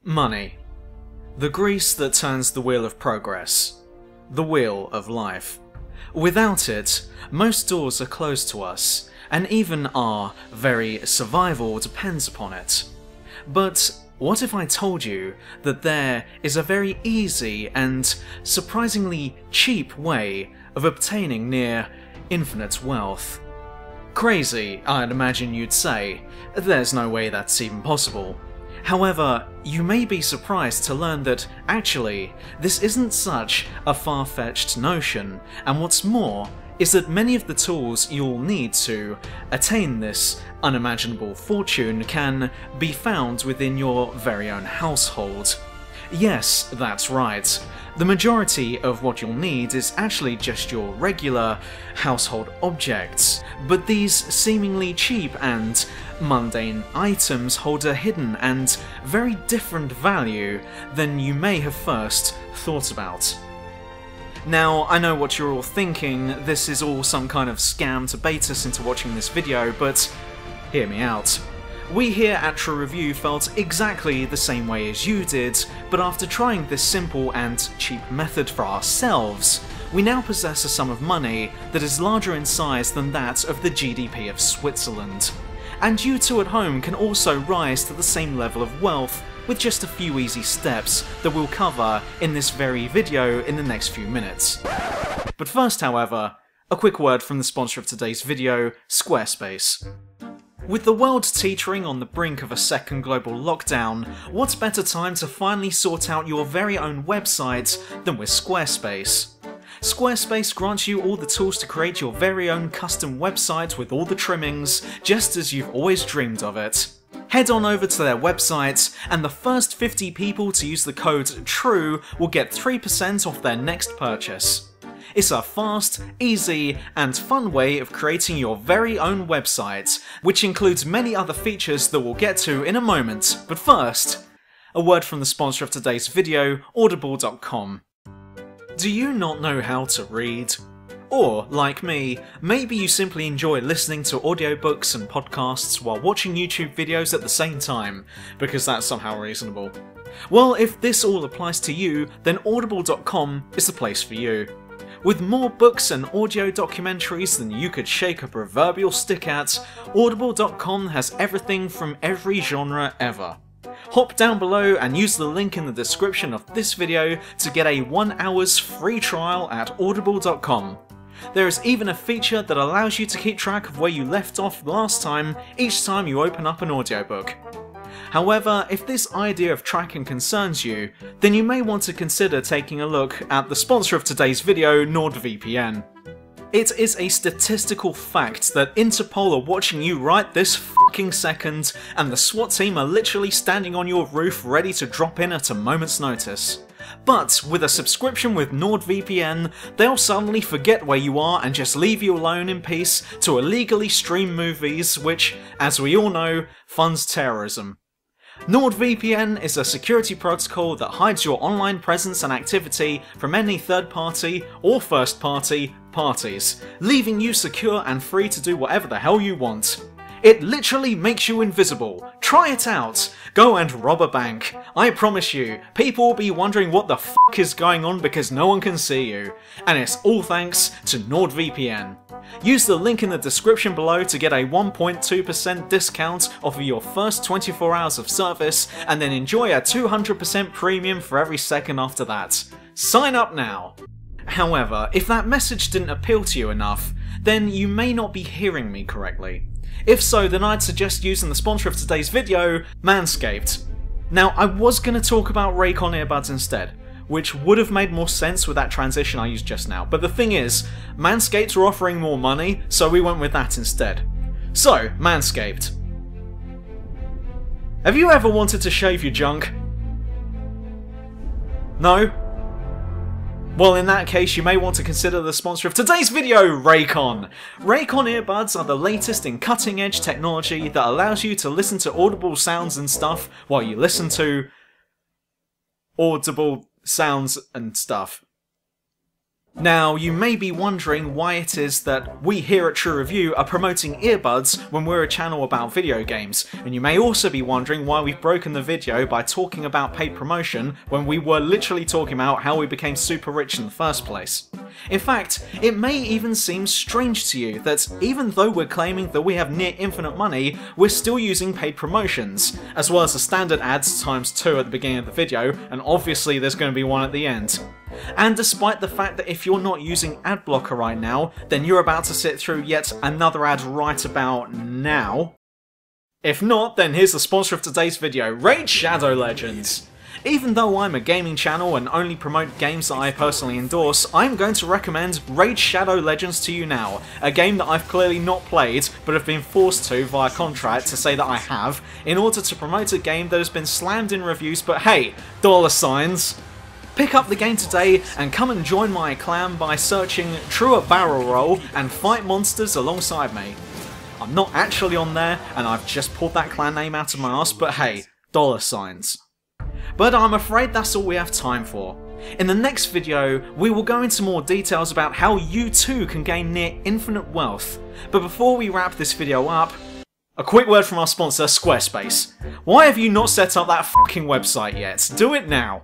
Money. The grease that turns the wheel of progress. The wheel of life. Without it, most doors are closed to us, and even our very survival depends upon it. But what if I told you that there is a very easy and surprisingly cheap way of obtaining near infinite wealth? Crazy, I'd imagine you'd say. There's no way that's even possible. However, you may be surprised to learn that actually, this isn't such a far-fetched notion, and what's more, is that many of the tools you'll need to attain this unimaginable fortune can be found within your very own household. Yes, that's right. The majority of what you'll need is actually just your regular household objects, but these seemingly cheap and mundane items hold a hidden and very different value than you may have first thought about. Now, I know what you're all thinking, this is all some kind of scam to bait us into watching this video, but hear me out. We here at True Review felt exactly the same way as you did, but after trying this simple and cheap method for ourselves, we now possess a sum of money that is larger in size than that of the GDP of Switzerland. And you too at home can also rise to the same level of wealth with just a few easy steps that we'll cover in this very video in the next few minutes. But first, however, a quick word from the sponsor of today's video, Squarespace. With the world teetering on the brink of a second global lockdown, what better time to finally sort out your very own website than with Squarespace? Squarespace grants you all the tools to create your very own custom website with all the trimmings, just as you've always dreamed of it. Head on over to their website, and the first 50 people to use the code TRUE will get 3% off their next purchase. It's a fast, easy, and fun way of creating your very own website, which includes many other features that we'll get to in a moment. But first, a word from the sponsor of today's video, Audible.com. Do you not know how to read? Or, like me, maybe you simply enjoy listening to audiobooks and podcasts while watching YouTube videos at the same time, because that's somehow reasonable. Well, if this all applies to you, then Audible.com is the place for you. With more books and audio documentaries than you could shake a proverbial stick at, Audible.com has everything from every genre ever. Hop down below and use the link in the description of this video to get a 1 hour's free trial at Audible.com. There is even a feature that allows you to keep track of where you left off last time each time you open up an audiobook. However, if this idea of tracking concerns you, then you may want to consider taking a look at the sponsor of today's video, NordVPN. It is a statistical fact that Interpol are watching you right this fucking second, and the SWAT team are literally standing on your roof ready to drop in at a moment's notice. But with a subscription with NordVPN, they'll suddenly forget where you are and just leave you alone in peace to illegally stream movies, which, as we all know, funds terrorism. NordVPN is a security protocol that hides your online presence and activity from any third-party or first-party parties, leaving you secure and free to do whatever the hell you want. It literally makes you invisible. Try it out. Go and rob a bank. I promise you, people will be wondering what the fuck is going on because no one can see you. And it's all thanks to NordVPN. Use the link in the description below to get a 1.2% discount off of your first 24 hours of service, and then enjoy a 200% premium for every second after that. Sign up now! However, if that message didn't appeal to you enough, then you may not be hearing me correctly. If so, then I'd suggest using the sponsor of today's video, Manscaped. Now, I was going to talk about Raycon earbuds instead, which would have made more sense with that transition I used just now, but the thing is, Manscaped were offering more money, so we went with that instead. So, Manscaped. Have you ever wanted to shave your junk? No? Well, in that case, you may want to consider the sponsor of today's video, Raycon. Raycon earbuds are the latest in cutting-edge technology that allows you to listen to audible sounds and stuff while you listen to audible sounds and stuff. Now, you may be wondering why it is that we here at True Review are promoting earbuds when we're a channel about video games, and you may also be wondering why we've broken the video by talking about paid promotion when we were literally talking about how we became super rich in the first place. In fact, it may even seem strange to you that even though we're claiming that we have near infinite money, we're still using paid promotions, as well as the standard ads times 2 at the beginning of the video, and obviously there's going to be one at the end. And despite the fact that if you're not using ad blocker right now, then you're about to sit through yet another ad right about now. If not, then here's the sponsor of today's video, Raid Shadow Legends. Even though I'm a gaming channel and only promote games that I personally endorse, I'm going to recommend Raid Shadow Legends to you now, a game that I've clearly not played, but have been forced to via contract to say that I have, in order to promote a game that has been slammed in reviews, but hey, dollar signs. Pick up the game today and come and join my clan by searching Truer Barrel Roll and fight monsters alongside me. I'm not actually on there and I've just pulled that clan name out of my arse, but hey, dollar signs. But I'm afraid that's all we have time for. In the next video, we will go into more details about how you too can gain near infinite wealth. But before we wrap this video up, a quick word from our sponsor, Squarespace. Why have you not set up that fucking website yet? Do it now!